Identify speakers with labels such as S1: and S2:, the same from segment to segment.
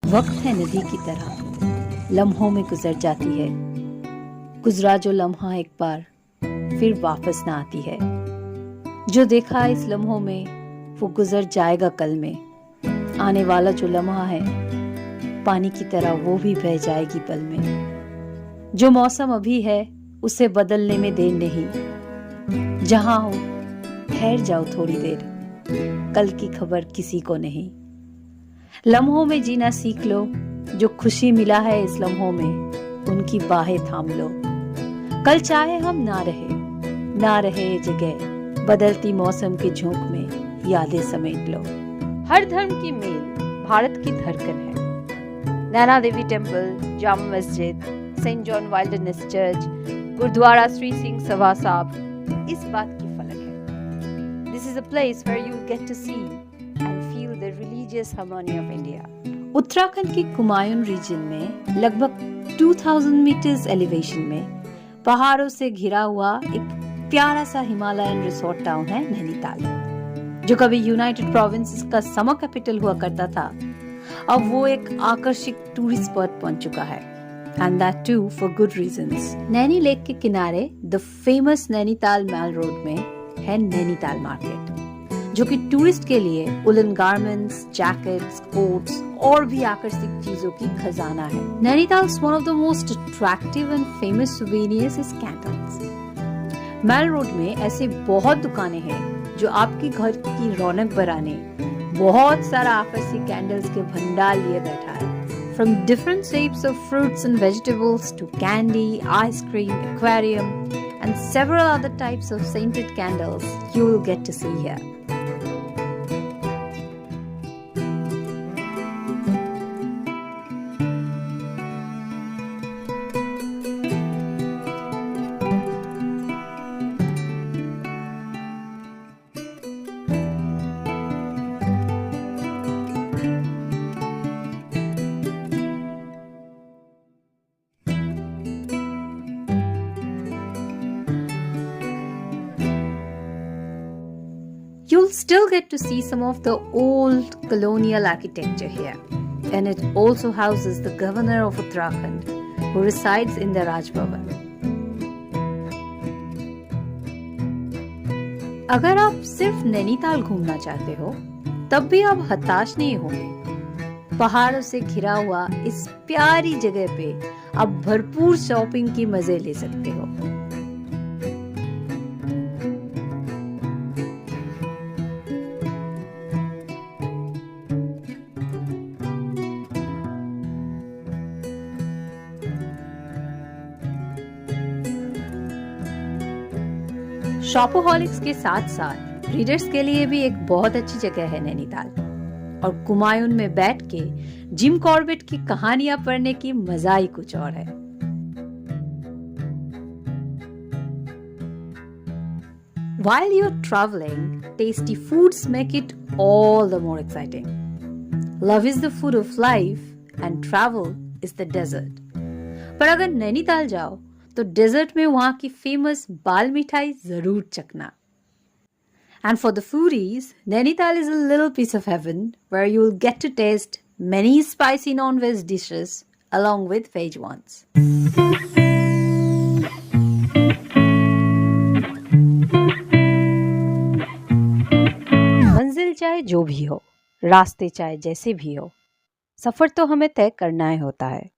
S1: वक्त है नदी की तरह, लम्हों में गुजर जाती है। गुजरा जो लम्हा एक बार फिर वापस ना आती है। जो देखा इस लम्हों में वो गुजर जाएगा कल में। आने वाला जो लम्हा है पानी की तरह वो भी बह जाएगी पल में। जो मौसम अभी है उसे बदलने में देर नहीं। जहां हो ठहर जाओ थोड़ी देर, कल की खबर किसी को नहीं। लम्हों में जीना सीख लो, जो खुशी मिला है इस लम्हों में उनकी बाहें थाम लो। कल चाहे हम ना रहे ये जगह, बदलती मौसम के झोंक में यादें समेट लो। हर धर्म की मेल भारत की धड़कन है। Naina Devi temple, Jama Masjid, saint John Wilderness church, Gurudwara Shri Singh Sabha Sahab इस बात की फलक है। This is a place where you get to see the religious harmony of India. Uttarakhand के कुमायून रीजन में लगभग 2000 मीटर्स एलिवेशन में पहाड़ों से घिरा हुआ एक प्यारा सा हिमालयन रिसोर्ट टाउन है नैनीताल, जो कभी यूनाइटेड प्रोविंसेस का समर कैपिटल हुआ करता था। अब वो एक आकर्षक टूरिस्ट स्पॉट बन चुका है, and that too for good reasons. Naini lake के किनारे the famous Nainital mall road में है नैनीताल मार्केट, जो कि टूरिस्ट के लिए उलन गारमेंट्स, जैकेट्स, कोट्स और भी आकर्षक चीजों की खजाना है। Nainital's one of the most attractive and famous souvenirs is candles. Mall road में ऐसे बहुत दुकानें हैं जो आपके घर की रौनक बढ़ाने बहुत सारा आकर्षक कैंडल्स के भंडार लिए बैठा है। From different shapes of fruits and vegetables to candy, ice cream, aquarium, and several other types of scented candles you will get to see here. You'll still get to see some of the old colonial architecture here, and it also houses the governor of Uttarakhand, who resides in the Raj Bhavan. अगर आप सिर्फ नैनीताल घूमना चाहते हो, तब भी आप हताश नहीं होंगे। पहाड़ों से घिरा हुआ इस प्यारी जगह पे आप भरपूर शॉपिंग की मजे ले सकते हो। शॉपोहॉलिक्स के साथ साथ रीडर्स के लिए भी एक बहुत अच्छी जगह है नैनीताल, और कुमायून में बैठ के जिम कॉर्बेट की कहानियां पढ़ने की मजा ही कुछ और है। While you're traveling, tasty foods make it all the more exciting. Love is the food of life and travel is the desert. पर अगर नैनीताल जाओ तो डेजर्ट में वहां की फेमस बाल मिठाई जरूर चखना। And for the foodies, Nainital is a little piece of heaven where you will get to taste many spicy non-veg dishes along with veg ones. मंजिल चाहे जो भी हो, रास्ते चाहे जैसे भी हो, सफर तो हमें तय करना ही होता है,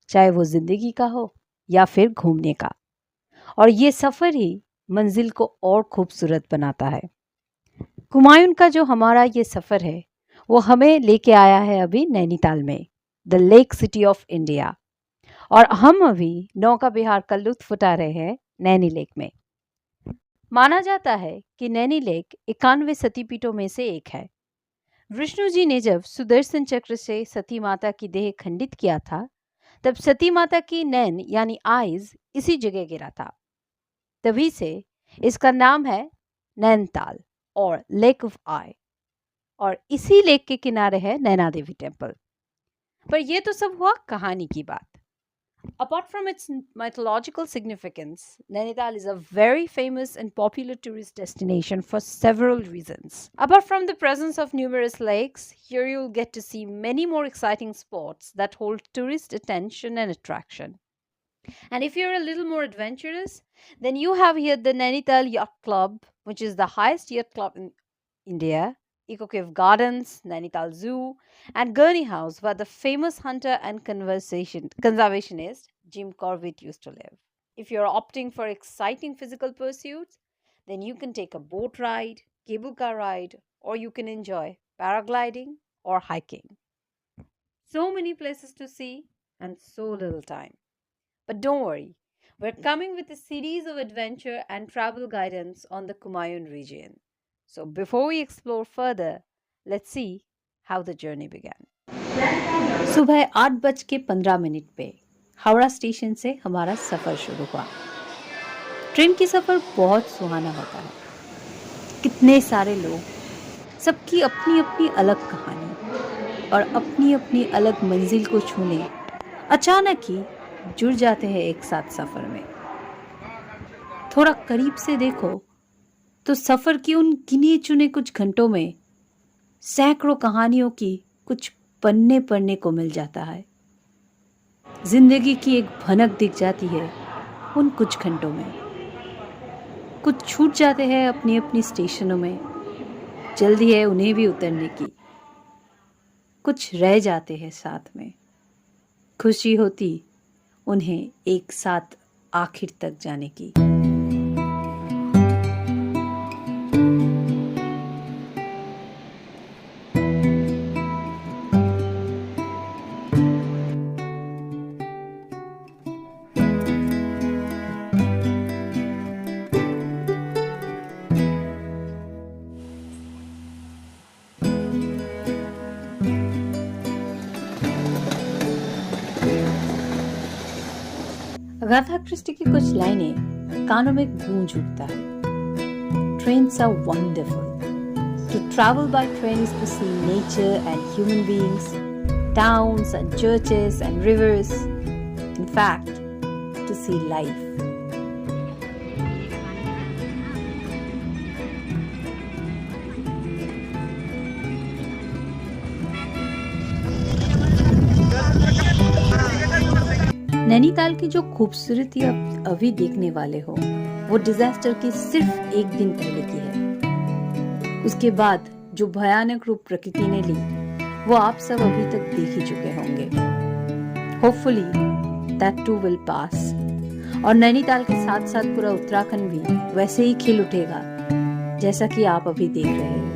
S1: चाहे वो जिंदगी का हो या फिर घूमने का। और ये सफर ही मंजिल को और खूबसूरत बनाता है। कुमायून का जो हमारा ये सफर है वो हमें लेके आया है अभी नैनीताल में, the lake city of India, और हम अभी नौका विहार का लुत्फ उठा रहे हैं नैनी लेक में। माना जाता है कि नैनी लेक 91 सतीपीठों में से एक है। विष्णु जी ने जब सुदर्शन चक्र से सती माता की देह खंडित किया था, तब सती माता की नैन यानी आइज इसी जगह गिरा था। तभी से इसका नाम है नैनीताल और लेक ऑफ आई, और इसी लेक के किनारे है नैना देवी टेम्पल। पर यह तो सब हुआ कहानी की बात। Apart from its mythological significance, Nainital is a very famous and popular tourist destination for several reasons. Apart from the presence of numerous lakes, here you'll get to see many more exciting spots that hold tourist attention and attraction. And if you're a little more adventurous, then you have here the Nainital Yacht Club, which is the highest yacht club in India, Eco Cave Gardens, Nainital Zoo, and Gurney House, where the famous hunter and conservationist Jim Corbett used to live. If you're opting for exciting physical pursuits, then you can take a boat ride, cable car ride, or you can enjoy paragliding or hiking. So many places to see and so little time. But don't worry, we're coming with a series of adventure and travel guidance on the Kumaun region. So before we explore further, let's see how the journey began. सुबह 8:15 पे Howrah station से हमारा सफ़र शुरू हुआ। Train की सफ़र बहुत सुहाना होता है। कितने सारे लोग, सबकी अपनी अपनी अलग कहानी और अपनी अपनी अलग मंजिल को छूने अचानक ही जुड़ जाते हैं एक साथ सफ़र में। थोड़ा करीब से देखो तो सफ़र की उन गिने चुने कुछ घंटों में सैकड़ों कहानियों की कुछ पन्ने पढ़ने को मिल जाता है। जिंदगी की एक भनक दिख जाती है उन कुछ घंटों में। कुछ छूट जाते हैं अपनी अपनी स्टेशनों में, जल्दी है उन्हें भी उतरने की। कुछ रह जाते हैं साथ में, खुशी होती उन्हें एक साथ आखिर तक जाने की। अगाथा क्रिस्टी की कुछ लाइनें कानों में गूंज उठता है। Trains are wonderful. To travel by train is to see nature and human beings, towns and churches and rivers. In fact, to see life. Nainital की जो खूबसूरती अब अभी देखने वाले हो, वो डिजास्टर के सिर्फ एक दिन पहले की है। उसके बाद जो भयानक रूप प्रकृति ने ली, वो आप सब अभी तक देख ही चुके होंगे। Hopefully that too will pass और नैनीताल के साथ साथ पूरा उत्तराखंड भी वैसे ही खिल उठेगा जैसा कि आप अभी देख रहे हैं।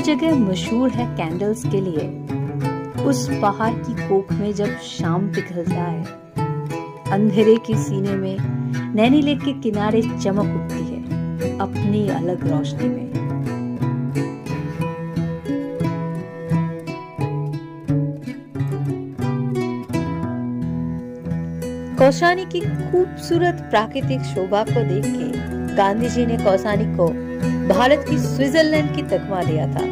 S1: जगह मशहूर है कैंडल्स के लिए, उस पहाड़ की कोख में जब शाम पिघलता है, अंधेरे के सीने में नैनी लेक के किनारे चमक उठती है अपनी अलग रोशनी में। कौसानी की खूबसूरत प्राकृतिक शोभा को देख के गांधी जी ने कौसानी को भारत की स्विट्जरलैंड की तकमा दिया था।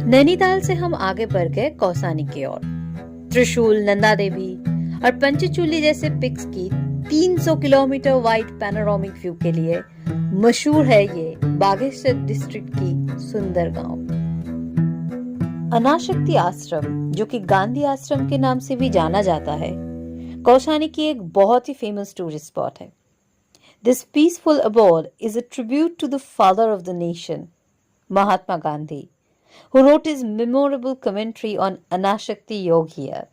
S1: नैनीताल से हम आगे बढ़ गए कौसानी की ओर। त्रिशूल, नंदा देवी और पंचचूली जैसे पिक्स की 300 किलोमीटर वाइड पैनोरामिक व्यू के लिए मशहूर है ये बागेश्वर डिस्ट्रिक्ट की सुंदर गांव। अनाशक्ति आश्रम, जो कि गांधी आश्रम के नाम से भी जाना जाता है, कौसानी की एक बहुत ही फेमस टूरिस्ट स्पॉट है। This peaceful abode is a tribute to the father of the nation, Mahatma Gandhi, who wrote his memorable commentary on Anashakti Yoga here.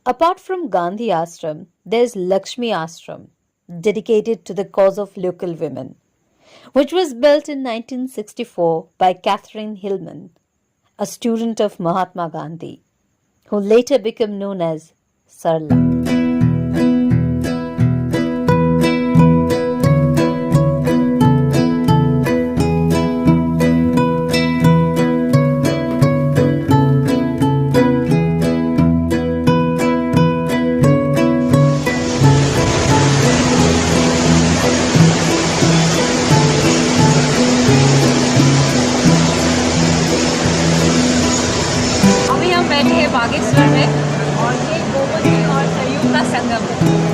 S1: Apart from Gandhi Ashram, there is Lakshmi Ashram, dedicated to the cause of local women, which was built in 1964 by Catherine Hillman, a student of Mahatma Gandhi, who later became known as Sarla.
S2: अभी हम बैठे हैं बागेश्वर में और ये गोमती और सरयू का संगम है।